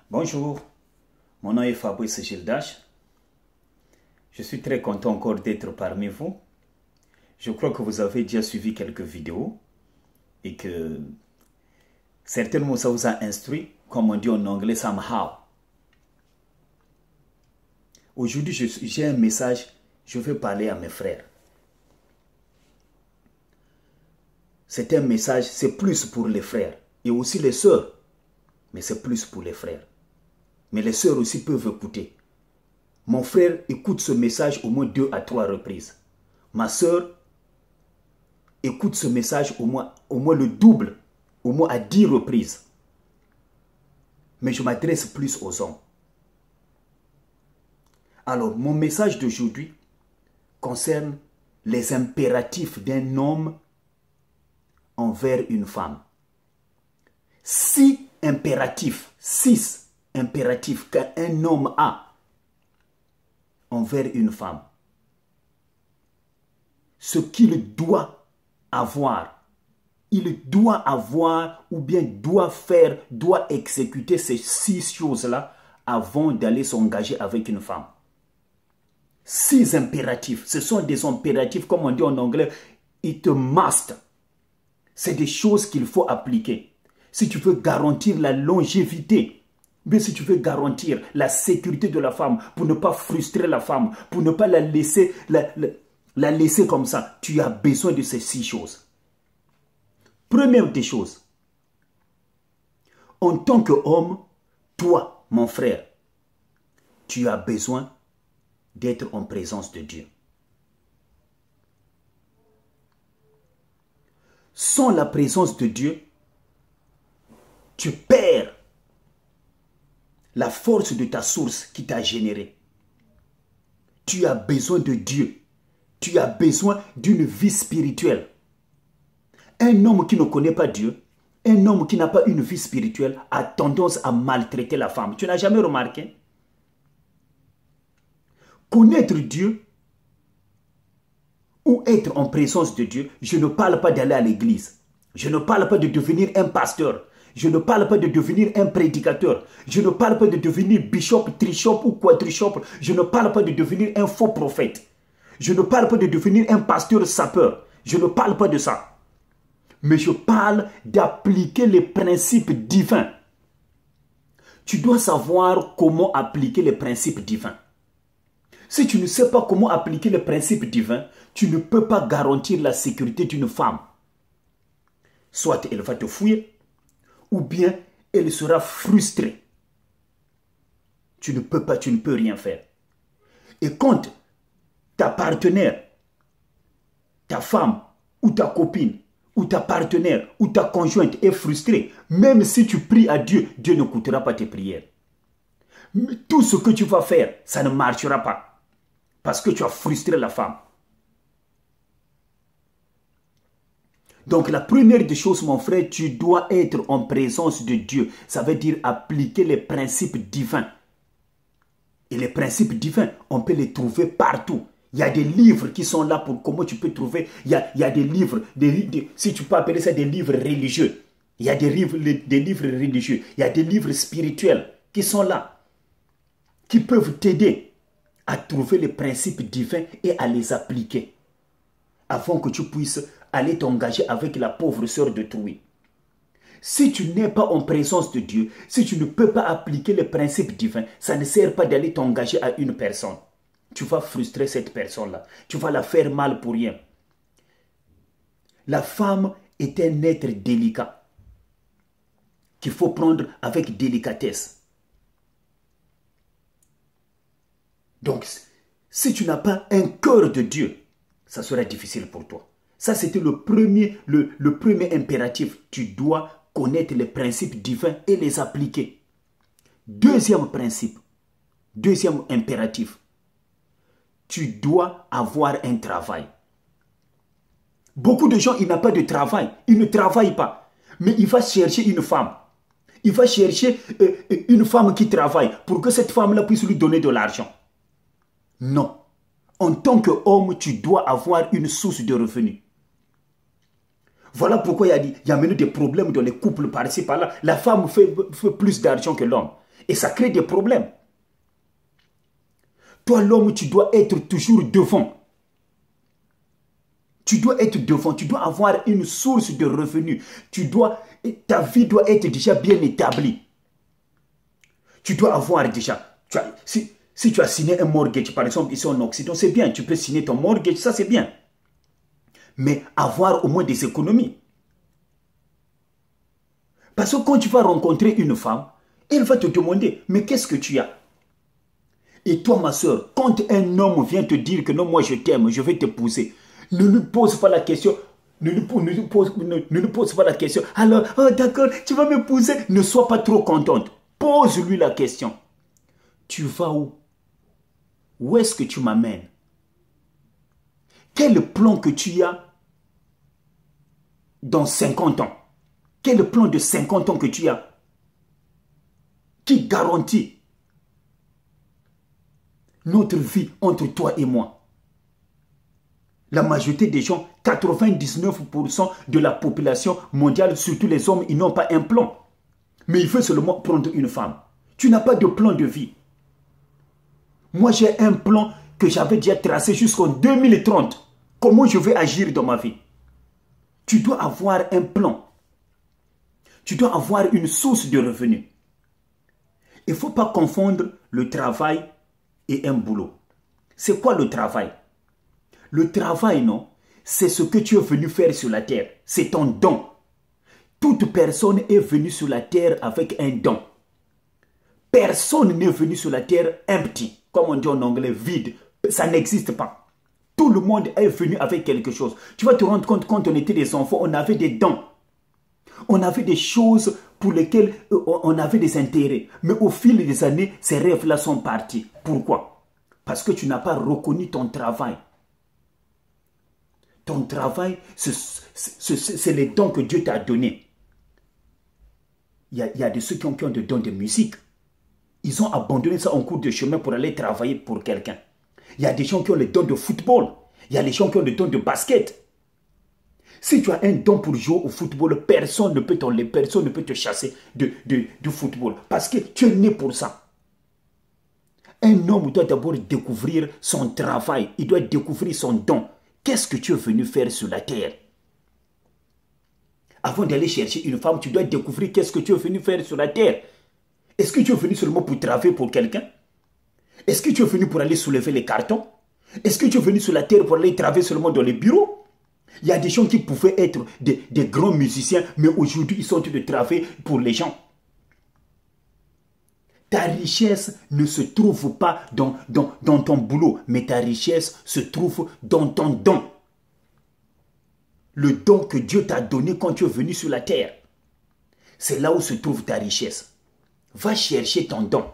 Bonjour, mon nom est Fabrice Gildache. Je suis très content encore d'être parmi vous. Je crois que vous avez déjà suivi quelques vidéos et que certainement ça vous a instruit, comme on dit en anglais, somehow. Aujourd'hui, j'ai un message, je veux parler à mes frères. C'est un message, c'est plus pour les frères et aussi les sœurs, mais c'est plus pour les frères. Mais les sœurs aussi peuvent écouter. Mon frère écoute ce message au moins 2 à 3 reprises. Ma sœur écoute ce message au moins le double, au moins à 10 reprises. Mais je m'adresse plus aux hommes. Alors, mon message d'aujourd'hui concerne les impératifs d'un homme envers une femme. 6 impératifs qu'un homme a envers une femme. Ce qu'il doit avoir. Il doit avoir ou bien doit faire, doit exécuter ces 6 choses-là avant d'aller s'engager avec une femme. 6 impératifs. Ce sont des impératifs, comme on dit en anglais, it must. C'est des choses qu'il faut appliquer. Si tu veux garantir la longévité, mais si tu veux garantir la sécurité de la femme, pour ne pas frustrer la femme, pour ne pas la laisser, la laisser comme ça, tu as besoin de ces 6 choses. Première des choses, en tant qu'homme, toi, mon frère, tu as besoin d'être en présence de Dieu. Sans la présence de Dieu, tu perds la force de ta source qui t'a généré. Tu as besoin de Dieu. Tu as besoin d'une vie spirituelle. Un homme qui ne connaît pas Dieu, un homme qui n'a pas une vie spirituelle, a tendance à maltraiter la femme. Tu n'as jamais remarqué? Connaître Dieu ou être en présence de Dieu, je ne parle pas d'aller à l'église. Je ne parle pas de devenir un pasteur. Je ne parle pas de devenir un prédicateur. Je ne parle pas de devenir bishop, trishop ou quadrishop. Je ne parle pas de devenir un faux prophète. Je ne parle pas de devenir un pasteur sapeur. Je ne parle pas de ça. Mais je parle d'appliquer les principes divins. Tu dois savoir comment appliquer les principes divins. Si tu ne sais pas comment appliquer les principes divins, tu ne peux pas garantir la sécurité d'une femme. Soit elle va te fuir, ou bien elle sera frustrée. Tu ne peux rien faire. Et quand ta partenaire, ta femme, ou ta copine, ou ta partenaire, ou ta conjointe est frustrée, même si tu pries à Dieu, Dieu n'écoutera pas tes prières. Mais tout ce que tu vas faire, ça ne marchera pas. Parce que tu as frustré la femme. Donc la première des choses, mon frère, tu dois être en présence de Dieu. Ça veut dire appliquer les principes divins. Et les principes divins, on peut les trouver partout. Il y a des livres qui sont là pour comment tu peux trouver. Il y a des livres, si tu peux appeler ça des livres religieux. Il y a des livres religieux. Il y a des livres spirituels qui sont là. Qui peuvent t'aider à trouver les principes divins et à les appliquer. Avant que tu puisses aller t'engager avec la pauvre sœur d'autrui. Si tu n'es pas en présence de Dieu, si tu ne peux pas appliquer les principes divins, ça ne sert pas d'aller t'engager à une personne. Tu vas frustrer cette personne-là. Tu vas la faire mal pour rien. La femme est un être délicat qu'il faut prendre avec délicatesse. Donc, si tu n'as pas un cœur de Dieu, ça sera difficile pour toi. Ça, c'était le premier impératif. Tu dois connaître les principes divins et les appliquer. Deuxième principe, deuxième impératif. Tu dois avoir un travail. Beaucoup de gens, ils n'ont pas de travail. Ils ne travaillent pas. Mais il va chercher une femme. Il va chercher une femme qui travaille pour que cette femme-là puisse lui donner de l'argent. Non. En tant qu'homme, tu dois avoir une source de revenus. Voilà pourquoi il y a maintenant des problèmes dans les couples par-ci par-là. La femme fait plus d'argent que l'homme. Et ça crée des problèmes. Toi, l'homme, tu dois être toujours devant. Tu dois être devant, tu dois avoir une source de revenus. Ta vie doit être déjà bien établie. Tu dois avoir déjà... Si tu as signé un mortgage, par exemple, ici en Occident, c'est bien. Tu peux signer ton mortgage, ça c'est bien. Mais avoir au moins des économies. Parce que quand tu vas rencontrer une femme, elle va te demander, mais qu'est-ce que tu as? Et toi, ma soeur, quand un homme vient te dire que non, moi je t'aime, je vais t'épouser, ne lui pose pas la question. Ne lui pose pas la question. Alors, oh, d'accord, tu vas m'épouser. Ne sois pas trop contente. Pose-lui la question. Tu vas où? Où est-ce que tu m'amènes? Quel plan que tu as dans 50 ans? Quel plan de 50 ans que tu as? Qui garantit notre vie entre toi et moi? La majorité des gens, 99% de la population mondiale, surtout les hommes, ils n'ont pas un plan. Mais il faut seulement prendre une femme. Tu n'as pas de plan de vie. Moi, j'ai un plan que j'avais déjà tracé jusqu'en 2030. Comment je vais agir dans ma vie? Tu dois avoir un plan. Tu dois avoir une source de revenus. Il ne faut pas confondre le travail et un boulot. C'est quoi le travail? Le travail, non, c'est ce que tu es venu faire sur la terre. C'est ton don. Toute personne est venue sur la terre avec un don. Personne n'est venu sur la terre empty, comme on dit en anglais, vide. Ça n'existe pas. Tout le monde est venu avec quelque chose. Tu vas te rendre compte, quand on était des enfants, on avait des dons. On avait des choses pour lesquelles on avait des intérêts. Mais au fil des années, ces rêves-là sont partis. Pourquoi? Parce que tu n'as pas reconnu ton travail. Ton travail, c'est les dons que Dieu t'a donnés. Il y a de ceux qui ont des dons de musique. Ils ont abandonné ça en cours de chemin pour aller travailler pour quelqu'un. Il y a des gens qui ont le don de football. Il y a des gens qui ont le don de basket. Si tu as un don pour jouer au football, personne ne peut t'enlever, personne ne peut te chasser du football. Parce que tu es né pour ça. Un homme doit d'abord découvrir son travail. Il doit découvrir son don. Qu'est-ce que tu es venu faire sur la terre? Avant d'aller chercher une femme, tu dois découvrir qu'est-ce que tu es venu faire sur la terre. Est-ce que tu es venu seulement pour travailler pour quelqu'un? Est-ce que tu es venu pour aller soulever les cartons? Est-ce que tu es venu sur la terre pour aller travailler seulement dans les bureaux? Il y a des gens qui pouvaient être des grands musiciens, mais aujourd'hui, ils sont en train de travailler pour les gens. Ta richesse ne se trouve pas dans ton boulot, mais ta richesse se trouve dans ton don. Le don que Dieu t'a donné quand tu es venu sur la terre. C'est là où se trouve ta richesse. Va chercher ton don.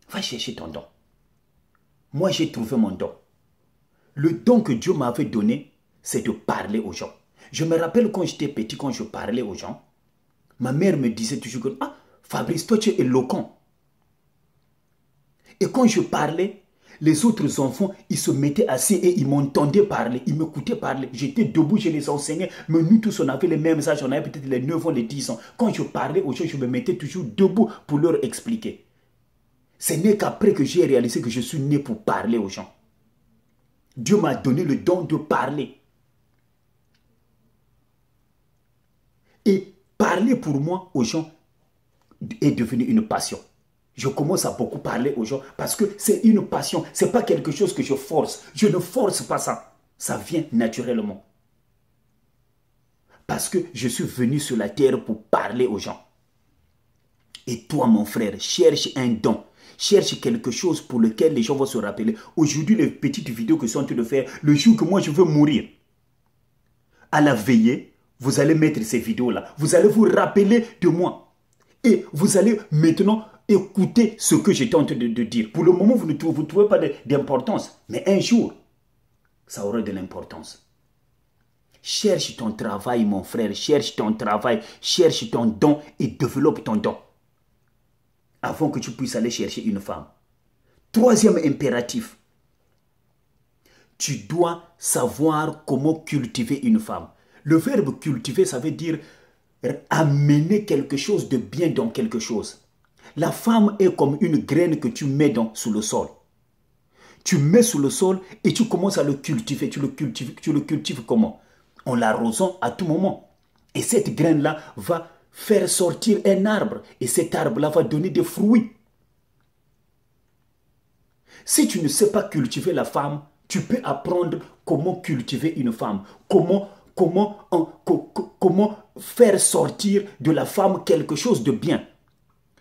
Va chercher ton don. Moi, j'ai trouvé mon don. Le don que Dieu m'avait donné, c'est de parler aux gens. Je me rappelle quand j'étais petit, quand je parlais aux gens, ma mère me disait toujours que « Ah, Fabrice, toi tu es éloquent. » Et quand je parlais, les autres enfants, ils se mettaient assis et ils m'entendaient parler, ils m'écoutaient parler. J'étais debout, je les enseignais, mais nous tous, on avait les mêmes âges, on avait peut-être les 9 ans, les 10 ans. Quand je parlais aux gens, je me mettais toujours debout pour leur expliquer. Ce n'est qu'après que j'ai réalisé que je suis né pour parler aux gens. Dieu m'a donné le don de parler. Et parler pour moi aux gens est devenu une passion. Je commence à beaucoup parler aux gens parce que c'est une passion. Ce n'est pas quelque chose que je force. Je ne force pas ça. Ça vient naturellement. Parce que je suis venu sur la terre pour parler aux gens. Et toi, mon frère, cherche un don. Cherche quelque chose pour lequel les gens vont se rappeler. Aujourd'hui, les petites vidéos que je suis en train de faire, le jour que moi je veux mourir, à la veillée, vous allez mettre ces vidéos-là. Vous allez vous rappeler de moi. Et vous allez maintenant écouter ce que j'étais en train de dire. Pour le moment, vous ne trouvez pas d'importance. Mais un jour, ça aura de l'importance. Cherche ton travail, mon frère. Cherche ton travail. Cherche ton don et développe ton don. Avant que tu puisses aller chercher une femme. Troisième impératif. tu dois savoir comment cultiver une femme. Le verbe cultiver, ça veut dire amener quelque chose de bien dans quelque chose. La femme est comme une graine que tu mets sous le sol. Tu mets sous le sol et tu commences à le cultiver. Tu le cultives comment? En l'arrosant à tout moment. Et cette graine-là va faire sortir un arbre. Et cet arbre-là va donner des fruits. Si tu ne sais pas cultiver la femme, tu peux apprendre comment cultiver une femme. Comment faire sortir de la femme quelque chose de bien.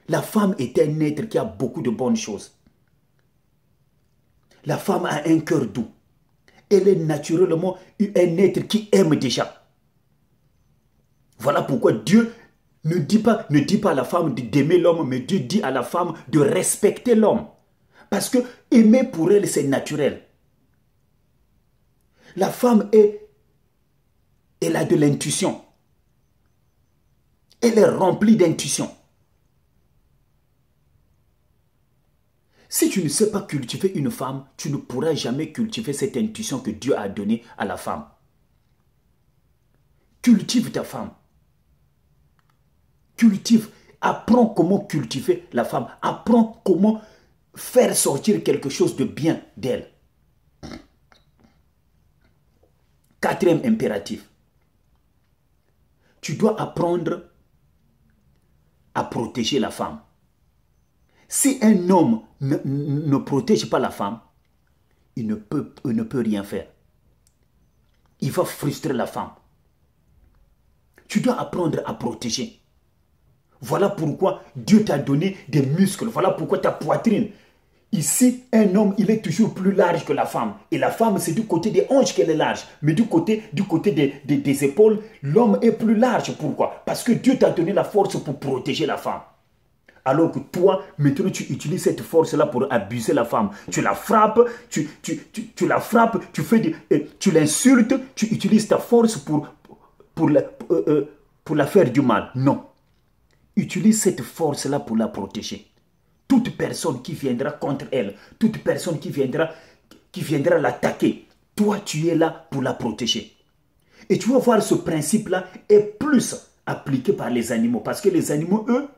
La femme est un être qui a beaucoup de bonnes choses. La femme a un cœur doux. Elle est naturellement un être qui aime déjà. Voilà pourquoi Dieu ne dit pas à la femme d'aimer l'homme, mais Dieu dit à la femme de respecter l'homme. Parce que aimer pour elle, c'est naturel. La femme elle a de l'intuition. Elle est remplie d'intuition. Si tu ne sais pas cultiver une femme, tu ne pourras jamais cultiver cette intuition que Dieu a donnée à la femme. Cultive ta femme. Cultive. Apprends comment cultiver la femme. Apprends comment faire sortir quelque chose de bien d'elle. Quatrième impératif. Tu dois apprendre à protéger la femme. Si un homme ne protège pas la femme, il ne peut rien faire. Il va frustrer la femme. Tu dois apprendre à protéger. Voilà pourquoi Dieu t'a donné des muscles. Voilà pourquoi ta poitrine. Ici, un homme, il est toujours plus large que la femme. Et la femme, c'est du côté des hanches qu'elle est large. Mais du côté des épaules, l'homme est plus large. Pourquoi? Parce que Dieu t'a donné la force pour protéger la femme. Alors que toi, maintenant, tu utilises cette force-là pour abuser la femme. Tu la frappes, tu l'insultes, tu utilises ta force pour la faire du mal. Non. Utilise cette force-là pour la protéger. Toute personne qui viendra contre elle, toute personne qui viendra l'attaquer, toi, tu es là pour la protéger. Et tu vas voir, ce principe-là est plus appliqué par les animaux. Parce que les animaux, eux,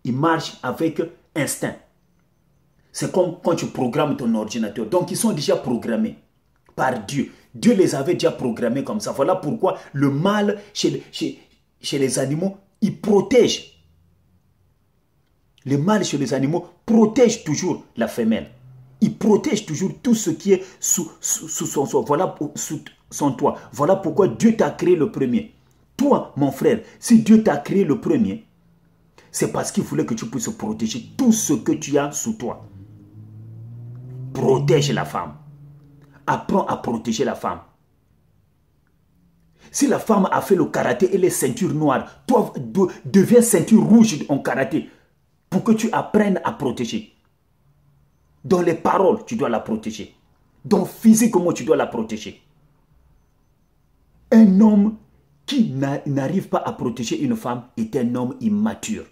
ils marchent avec instinct. C'est comme quand tu programmes ton ordinateur. Donc, ils sont déjà programmés par Dieu. Dieu les avait déjà programmés comme ça. Voilà pourquoi le mâle chez les animaux, il protège. Le mâle chez les animaux protège toujours la femelle. Il protège toujours tout ce qui est sous son toit. Voilà, sous son toit. Voilà pourquoi Dieu t'a créé le premier. Toi, mon frère, si Dieu t'a créé le premier, c'est parce qu'il voulait que tu puisses protéger tout ce que tu as sous toi. Protège la femme. Apprends à protéger la femme. Si la femme a fait le karaté et les ceintures noires, toi, deviens ceinture rouge en karaté pour que tu apprennes à protéger. Dans les paroles, tu dois la protéger. Donc, physiquement, tu dois la protéger. Un homme qui n'arrive pas à protéger une femme est un homme immature.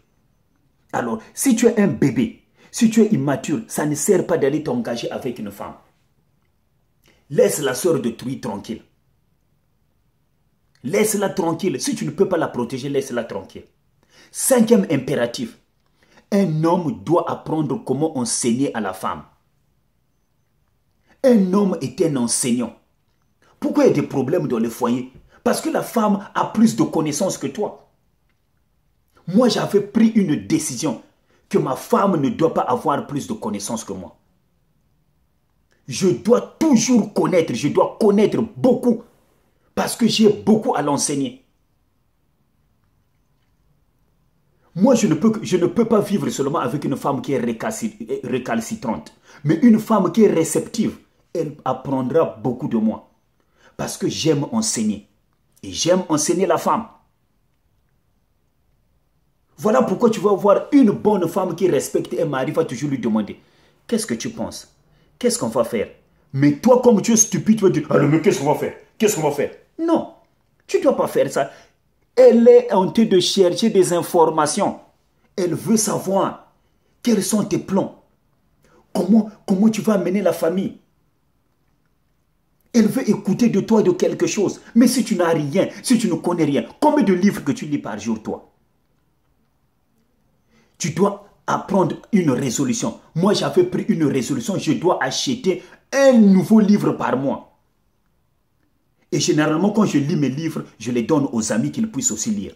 Alors, si tu es un bébé, si tu es immature, ça ne sert pas d'aller t'engager avec une femme. Laisse la sœur de Truie tranquille. Laisse-la tranquille. Si tu ne peux pas la protéger, laisse-la tranquille. Cinquième impératif. Un homme doit apprendre comment enseigner à la femme. Un homme est un enseignant. Pourquoi il y a des problèmes dans le foyer? Parce que la femme a plus de connaissances que toi. Moi, j'avais pris une décision que ma femme ne doit pas avoir plus de connaissances que moi. Je dois toujours connaître, je dois connaître beaucoup parce que j'ai beaucoup à l'enseigner. Moi, je ne peux pas vivre seulement avec une femme qui est récalcitrante. Mais une femme qui est réceptive, elle apprendra beaucoup de moi. Parce que j'aime enseigner. Et j'aime enseigner la femme. Voilà pourquoi tu vas voir une bonne femme qui respecte un mari va toujours lui demander: qu'est-ce que tu penses? Qu'est-ce qu'on va faire? Mais toi, comme tu es stupide, tu vas dire: alors, mais qu'est-ce qu'on va faire? Qu'est-ce qu'on va faire? Non, tu ne dois pas faire ça. Elle est en train de chercher des informations. Elle veut savoir quels sont tes plans. Comment tu vas mener la famille. Elle veut écouter de toi de quelque chose. Mais si tu n'as rien, si tu ne connais rien, combien de livres que tu lis par jour, toi? Tu dois apprendre une résolution. Moi, j'avais pris une résolution. Je dois acheter un nouveau livre par mois. Et généralement, quand je lis mes livres, je les donne aux amis qu'ils puissent aussi lire.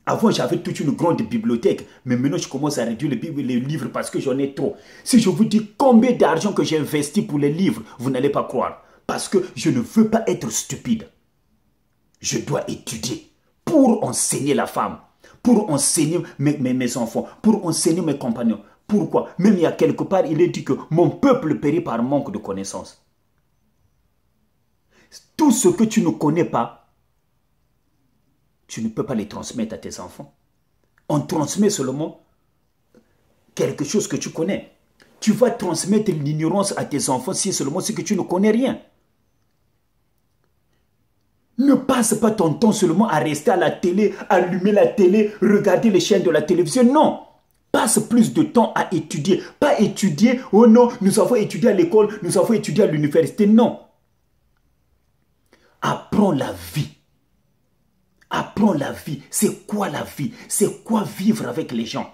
Avant, j'avais toute une grande bibliothèque. Mais maintenant, je commence à réduire les livres parce que j'en ai trop. Si je vous dis combien d'argent que j'ai investi pour les livres, vous n'allez pas croire. Parce que je ne veux pas être stupide. Je dois étudier pour enseigner la femme, pour enseigner mes enfants, pour enseigner mes compagnons. Pourquoi? Même il y a quelque part, il est dit que mon peuple périt par manque de connaissances. Tout ce que tu ne connais pas, tu ne peux pas les transmettre à tes enfants. On transmet seulement quelque chose que tu connais. Tu vas transmettre l'ignorance à tes enfants si seulement c'est que tu ne connais rien. Ne passe pas ton temps seulement à rester à la télé, allumer la télé, regarder les chaînes de la télévision. Non. Passe plus de temps à étudier. Pas étudier, oh non, nous avons étudié à l'école, nous avons étudié à l'université. Non. Apprends la vie. Apprends la vie. C'est quoi la vie? C'est quoi vivre avec les gens?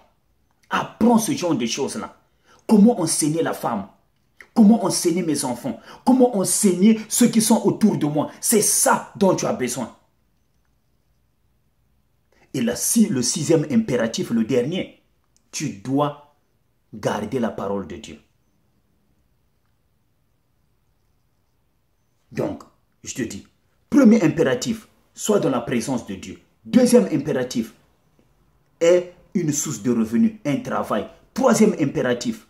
Apprends ce genre de choses-là. Comment enseigner la femme? Comment enseigner mes enfants? Comment enseigner ceux qui sont autour de moi? C'est ça dont tu as besoin. Et là, si le sixième impératif, le dernier, tu dois garder la parole de Dieu. Donc, je te dis, premier impératif, sois dans la présence de Dieu. Deuxième impératif, aie une source de revenus, un travail. Troisième impératif,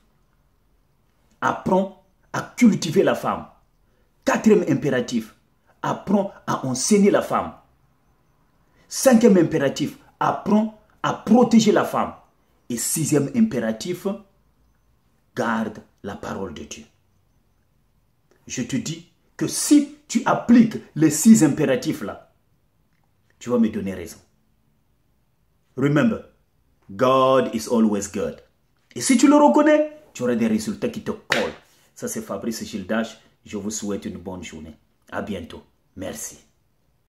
apprends à cultiver la femme. Quatrième impératif, apprends à enseigner la femme. Cinquième impératif, apprends à protéger la femme. Et sixième impératif, garde la parole de Dieu. Je te dis que si tu appliques les 6 impératifs là, tu vas me donner raison. Remember, God is always good. Et si tu le reconnais, tu auras des résultats qui te collent. Ça, c'est Fabrice Gildache. Je vous souhaite une bonne journée. À bientôt. Merci.